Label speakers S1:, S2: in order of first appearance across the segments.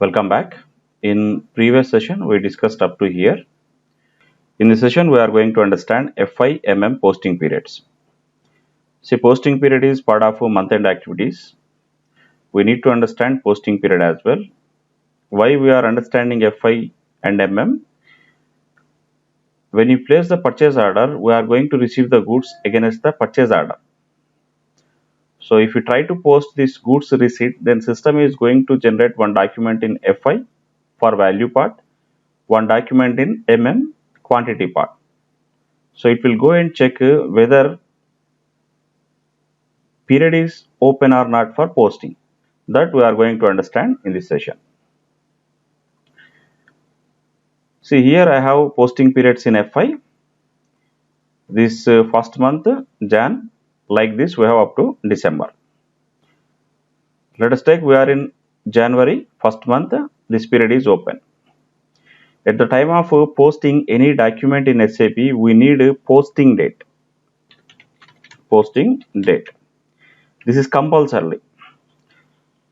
S1: Welcome back. In previous session, we discussed up to here. In this session, we are going to understand FIMM posting periods. See, posting period is part of month-end activities. We need to understand posting period as well. Why we are understanding FI and MM? When you place the purchase order, we are going to receive the goods against the purchase order. So if you try to post this goods receipt, then system is going to generate one document in FI for value part, one document in MM quantity part. So it will go and check whether period is open or not for posting. That we are going to understand in this session. See, here I have posting periods in FI. This first month Jan, like this we have up to December. Let us take we are in January, first month, this period is open. At the time of posting any document in SAP, we need a posting date. Posting date. This is compulsory.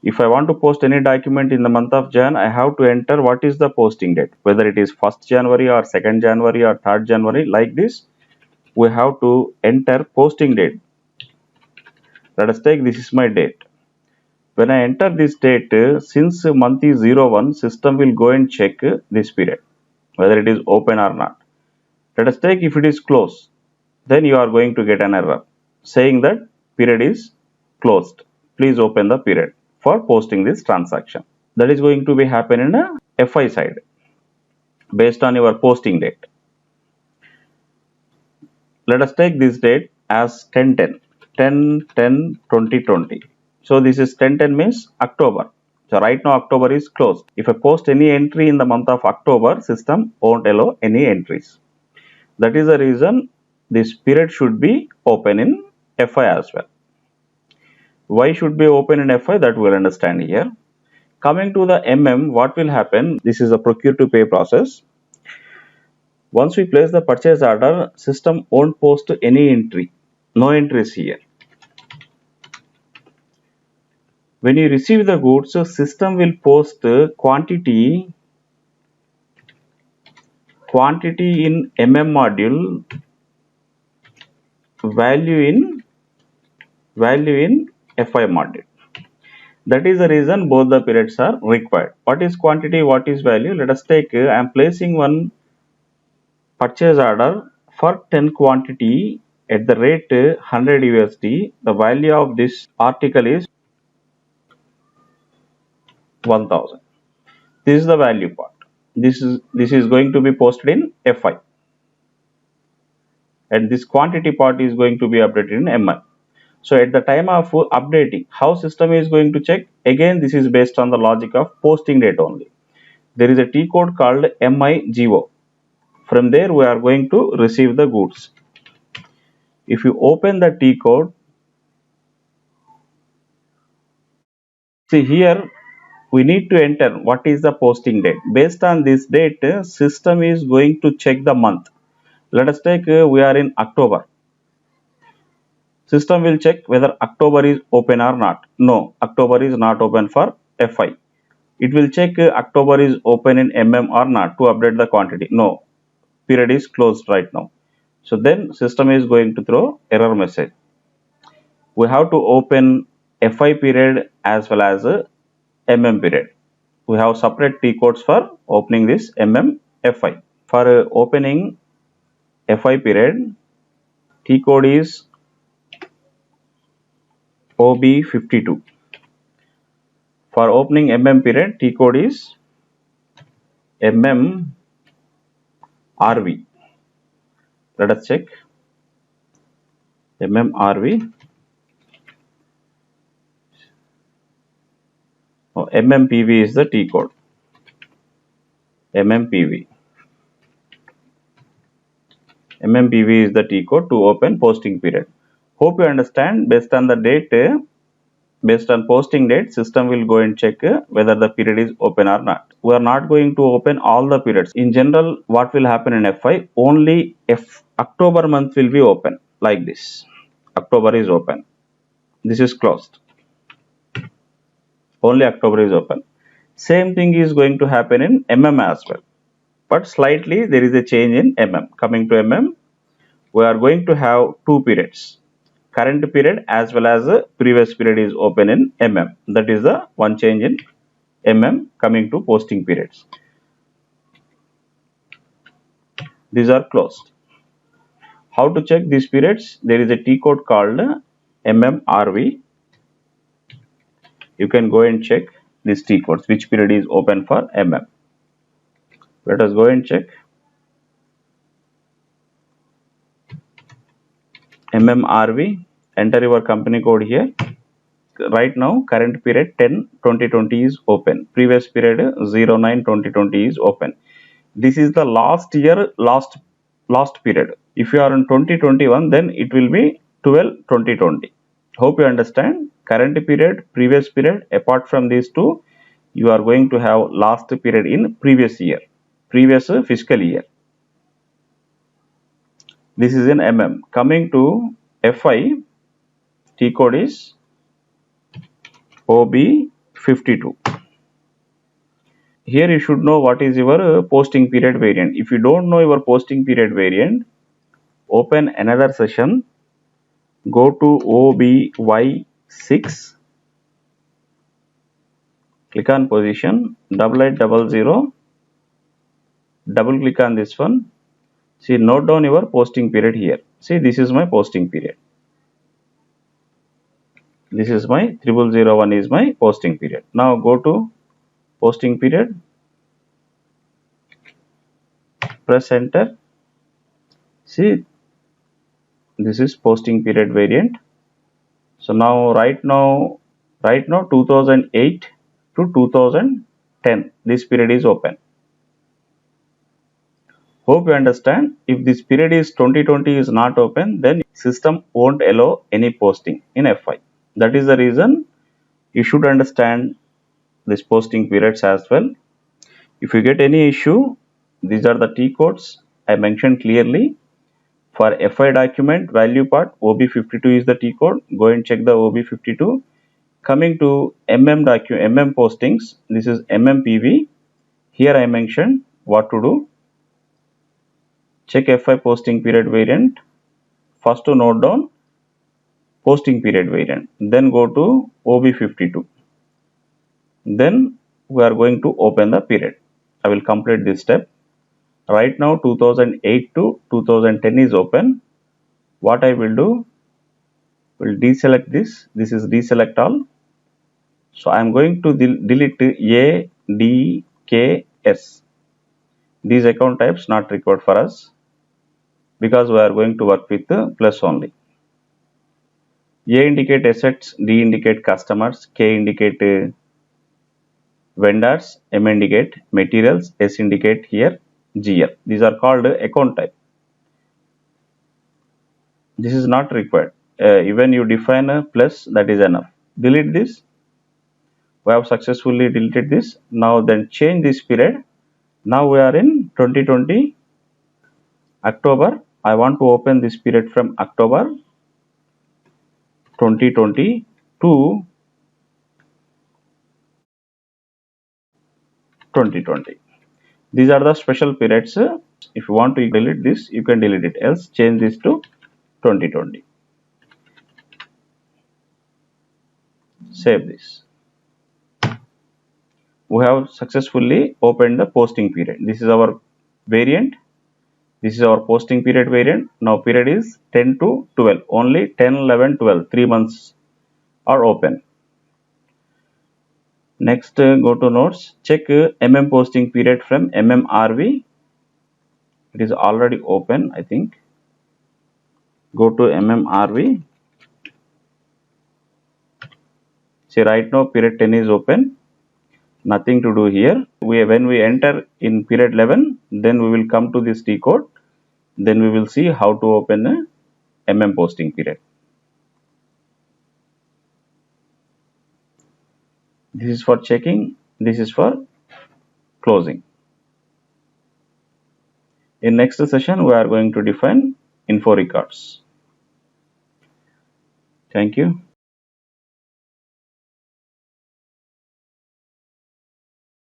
S1: If I want to post any document in the month of Jan, I have to enter what is the posting date. Whether it is 1st January or 2nd January or 3rd January, like this, we have to enter posting date. Let us take this is my date. When I enter this date, since month is 01, system will go and check this period, whether it is open or not. Let us take if it is closed, then you are going to get an error saying that period is closed. Please open the period for posting this transaction. That is going to be happen in a FI side based on your posting date. Let us take this date as 10/10/2020. So this is 10/10 means October. So right now October is closed. If I post any entry in the month of October, system won't allow any entries. That is the reason this period should be open in FI as well. Why should be open in FI, that we will understand here. Coming to the MM, what will happen? This is a procure to pay process. Once we place the purchase order, system won't post any entry. No entries here. When you receive the goods, system will post quantity in MM module, value in FI module. That is the reason both the periods are required. What is quantity, what is value? Let us take, I am placing one purchase order for 10 quantity at the rate 100 USD. The value of this article is 1000. This is the value part. This is going to be posted in FI. And this quantity part is going to be updated in MI. So at the time of updating, how system is going to check? Again, this is based on the logic of posting date only. There is a T code called MIGO. From there, we are going to receive the goods. If you open the T code, see here, we need to enter what is the posting date. Based on this date, system is going to check the month. Let us take, we are in October. System will check whether October is open or not. No, October is not open for FI. It will check October is open in MM or not to update the quantity. No, period is closed right now. So then system is going to throw error message. We have to open FI period as well as MM period. We have separate T codes for opening this MM FI. For opening FI period, T code is OB52. For opening MM period, T code is mmRV. Let us check. mmRV. Oh, MMPV is the T code. MMPV. MMPV is the T code to open posting period. Hope you understand. Based on the date, based on posting date, system will go and check whether the period is open or not. We are not going to open all the periods. In general, what will happen in FI? Only if October month will be open, like this. October is open. This is closed. Only October is open. Same thing is going to happen in MM as well, but slightly there is a change in MM. Coming to MM, we are going to have two periods. Current period as well as the previous period is open in MM. That is the one change in MM. Coming to posting periods, these are closed. How to check these periods? There is a T code called mmrv. You can go and check these T codes, which period is open for MM. Let us go and check. mmrv, enter your company code here. Right now current period 10/2020 is open, previous period 09/2020 is open. This is the last year, last period. If you are in 2021, then it will be 12/2020. Hope you understand. Current period, previous period, apart from these two, you are going to have last period in previous year, previous fiscal year. This is in MM. Coming to FI, T code is OB52. Here you should know what is your posting period variant. If you don't know your posting period variant, open another session, go to OBY6, click on position, 8800, double click on this one. See, note down your posting period here. See, this is my posting period. This is my 0001 is my posting period. Now go to posting period, press enter. See, this is posting period variant. So now right now 2008 to 2010, this period is open. Hope you understand. If this period is 2020 is not open, then system won't allow any posting in FI. That is the reason you should understand this posting periods as well. If you get any issue, these are the T codes I mentioned clearly. For FI document value part, OB52 is the T code. Go and check the OB52. Coming to MM postings, this is MMPV. Here I mentioned what to do. Check FI posting period variant. First to note down posting period variant. Then go to OB52. Then we are going to open the period. I will complete this step. Right now 2008 to 2010 is open. What I will do, will deselect this. This is deselect all. So I am going to delete A, D, K, S. These account types not required for us because we are going to work with plus only. A indicate assets, D indicate customers, K indicate vendors, M indicate materials, S indicate here GL. These are called account type. This is not required. Even you define a plus, that is enough. Delete this. We have successfully deleted this. Now then change this period. Now we are in 2020 October. I want to open this period from October 2020 to 2020. These are the special periods. If you want to delete this, you can delete it. Else change this to 2020. Save this. We have successfully opened the posting period. This is our variant. This is our posting period variant. Now period is 10 to 12. Only 10, 11, 12. 3 months are open. Next, go to notes. Check MM posting period from mmrv. It is already open, I think. Go to mmrv. See, right now period 10 is open. Nothing to do here. When we enter in period 11, then we will come to this T code. Then we will see how to open a MM posting period. This is for checking. This is for closing. In next session, we are going to define info records. Thank you.